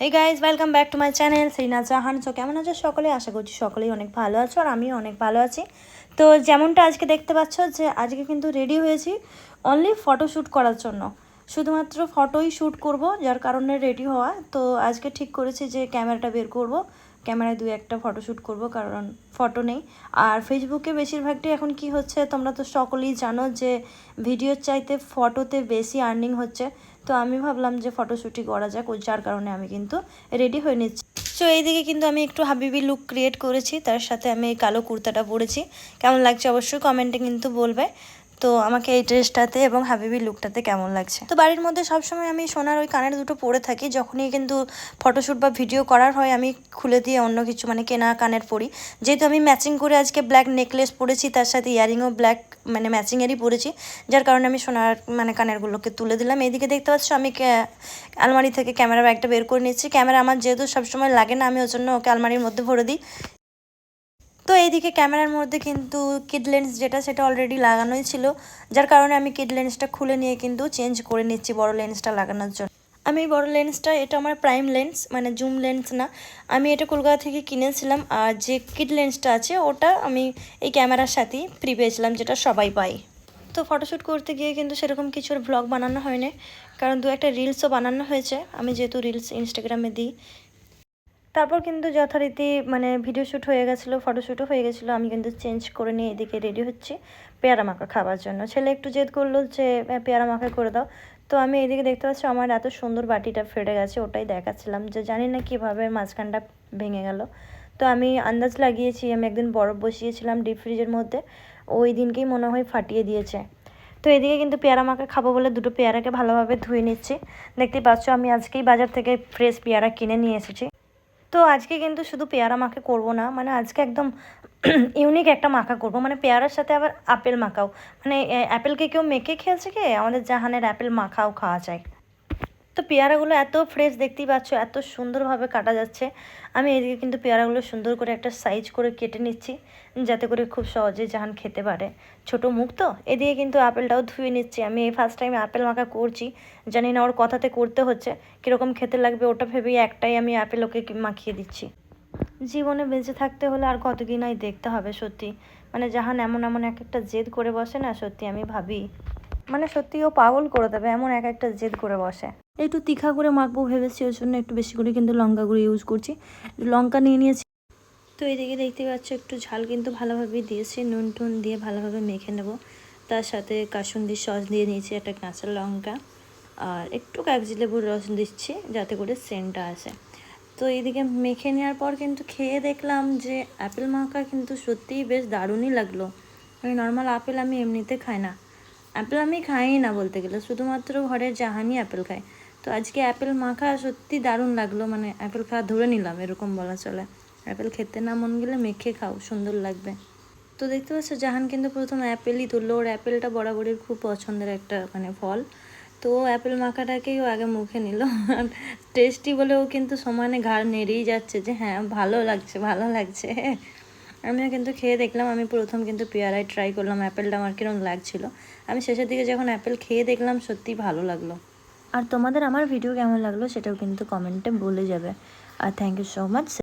Hey guys welcome back to my channel Srinath Jahan. So কেমন আছো সকলে? আশা করছি সকলেই অনেক ভালো আছো আর আমিও অনেক ভালো আছি। তো যেমনটা আজকে দেখতে পাচ্ছ যে আজকে কিন্তু রেডি হয়েছি অনলি ফটোশ্যুট করার জন্য, শুধুমাত্র ফটোই শ্যুট করব, যার কারণে রেডি হওয়া। তো আজকে ঠিক করেছি যে ক্যামেরাটা বের করব, ক্যামেরায় দুই একটা ফটোশ্যুট করব, কারণ ফটো নেই। আর ফেসবুকে বেশিরভাগটাই এখন কি হচ্ছে তোমরা তো সকলেই জানো যে ভিডিওর চাইতে ফটোতে বেশি আর্নিং হচ্ছে। তো আমি ভাবলাম যে ফটোশ্যুটই করা যাক, যার কারণে আমি কিন্তু রেডি হয়ে নিচ্ছি। সো এইদিকে কিন্তু আমি একটু হাবিবি লুক ক্রিয়েট করেছি, তার সাথে আমি এই কালো কুর্তাটা পরেছি। কেমন লাগছে অবশ্যই কমেন্টে কিন্তু বলবে। তো আমাকে এই ড্রেসটাতে এবং হাবিবি লুকটাতে কেমন লাগছে। তো বাড়ির মধ্যে সবসময় আমি সোনার ওই কানের দুটো পরে থাকি, যখনই কিন্তু ফটোশ্যুট বা ভিডিও করার হয় আমি খুলে দিয়ে অন্য কিছু মানে কেনা কানের পরি। যেহেতু আমি ম্যাচিং করে আজকে ব্ল্যাক নেকলেস পরেছি, তার সাথে ইয়ারিংও ব্ল্যাক মানে ম্যাচিংয়েরই পরেছি, যার কারণে আমি সোনার মানে কানেরগুলোকে তুলে দিলাম। এইদিকে দেখতে পাচ্ছ আমি আলমারি থেকে ক্যামেরা ব্যাগটা বের করে নিচ্ছি। ক্যামেরা আমার যেহেতু সবসময় লাগে না, আমি ওই জন্য ওকে আলমারির মধ্যে ভরে দিই। তো এইদিকে ক্যামেরার মধ্যে কিন্তু কিড লেন্স যেটা সেটা অলরেডি লাগানোই ছিল, যার কারণে আমি কিড লেন্সটা খুলে নিয়ে কিন্তু চেঞ্জ করে নিচ্ছি বড় লেন্সটা লাগানোর জন্য। আমি বড় লেন্সটা, এটা আমার প্রাইম লেন্স মানে জুম লেন্স না, আমি এটা কলকাতা থেকে কিনেছিলাম। আর যে কিড লেন্সটা আছে ওটা আমি এই ক্যামেরার সাথেই ফ্রি পেয়েছিলাম, যেটা সবাই পায়। তো ফটোশ্যুট করতে গিয়ে কিন্তু সেরকম কিছুর ভ্লগ বানানো হয়নি, কারণ দু একটা রিলসও বানানো হয়েছে, আমি যেহেতু রিলস ইনস্টাগ্রামে দিই। তারপর কিন্তু যথারীতি মানে ভিডিও শ্যুট হয়ে গেছিলো, ফটোশ্যুটও হয়ে গেছিলো। আমি কিন্তু চেঞ্জ করে নিয়ে এদিকে রেডি হচ্ছি পেয়ারা মাখা খাবার জন্য। ছেলে একটু জেদ করলো যে পেয়ারা মাখা করে দাও। তো আমি এদিকে দেখতে পাচ্ছি আমার এত সুন্দর বাটিটা ফেটে গেছে, ওটাই দেখাচ্ছিলাম যে জানি না কীভাবে মাঝখানটা ভেঙে গেল। তো আমি আন্দাজ লাগিয়েছি, আমি একদিন বরফ বসিয়েছিলাম ডিপ ফ্রিজের মধ্যে, ওই দিনকেই মনে হয় ফাটিয়ে দিয়েছে। তো এদিকে কিন্তু পেয়ারা মাখা খাবো বলে দুটো পেয়ারাকে ভালোভাবে ধুয়ে নিচ্ছি। দেখতেই পাচ্ছ আমি আজকেই বাজার থেকে ফ্রেশ পেয়ারা কিনে নিয়ে এসেছি। তো আজকে কিন্তু শুধু পেয়ারা মাখা করব না, মানে আজকে একদম ইউনিক একটা মাখা করব, মানে পেয়ারার সাথে আবার আপেল মাখাও। মানে অ্যাপেলকে কেউ মেখে খেয়েছে কি, আমাদের জাহানের অ্যাপেল মাখাও খাওয়া যায়। তো পেয়ারাগুলো এত ফ্রেশ দেখতেই পাচ্ছ, এত সুন্দরভাবে কাটা যাচ্ছে। আমি এদিকে কিন্তু পেয়ারাগুলো সুন্দর করে একটা সাইজ করে কেটে নিচ্ছি, যাতে করে খুব সহজে জাহান খেতে পারে। ছোট মুখ তো। এদিকে কিন্তু আপেলটাও ধুয়ে নিচ্ছি। আমি এই ফার্স্ট টাইম আপেল মাখা করছি, জানি না ওর কথাতে করতে হচ্ছে, কীরকম খেতে লাগবে ওটা ভেবেই একটাই আমি আপেল ওকে মাখিয়ে দিচ্ছি। জীবনে বেঁচে থাকতে হলে আর কতদিনই দেখতে হবে সত্যি। মানে জাহান এমন এমন এক একটা জেদ করে বসে না, সত্যি আমি ভাবি মানে সত্যি ও পাগল করে দেবে, এমন এক একটা জেদ করে বসে। একটু তীখা করে মাখবো ভেবেছি, ওর জন্য একটু বেশি করে কিন্তু লঙ্কা গুঁড়ো ইউজ করছি, লঙ্কা নিয়ে নিয়েছি। তো এদিকে দেখতে পাচ্ছ একটু ঝাল কিন্তু ভালোভাবে দিয়েছি, নুন টুন দিয়ে ভালোভাবে মেখে নেব। তার সাথে কাসুন্দি সস দিয়ে নিয়েছি, একটা কাঁচা লঙ্কা আর একটু কাগজি লেবুর রস দিচ্ছি যাতে করে সেন্টটা আসে। তো এইদিকে মেখে নেওয়ার পর কিন্তু খেয়ে দেখলাম যে আপেল মাখা কিন্তু সত্যিই বেশ দারুণই লাগলো। মানে নর্মাল আপেল আমি এমনিতে খাই না, অ্যাপেল আমি খাই না বলতে গেলে, শুধুমাত্র ঘরের জাহানই অ্যাপেল খায়। তো আজকে অ্যাপেল মাখা সত্যি দারুণ লাগলো, মানে অ্যাপেল খাওয়া ধরে নিলাম এরকম বলা চলে। অ্যাপেল খেতে না মন গেলে মেখে খাও, সুন্দর লাগবে। তো দেখতে পাচ্ছ জাহান কিন্তু প্রথম অ্যাপেলই তুললো, ওর অ্যাপেলটা বরাবরই খুব পছন্দের একটা মানে ফল। তো ও অ্যাপেল মাখাটাকেই ও আগে মুখে নিল, আর টেস্টি বলেও কিন্তু সমানে ঘাড় নেড়েই যাচ্ছে যে হ্যাঁ ভালো লাগছে ভালো লাগছে। আমিও কিন্তু খেয়ে দেখলাম, আমি প্রথম কিন্তু পেয়ারায় ট্রাই করলাম অ্যাপেলটা আমার কীরকম লাগছিলো। আমি শেষের দিকে যখন অ্যাপেল খেয়ে দেখলাম সত্যিই ভালো লাগলো। আর তোমাদের আমার ভিডিও কেমন লাগলো সেটাও কিন্তু কমেন্টে বলে যাবে। আর থ্যাংক ইউ সো মাচ।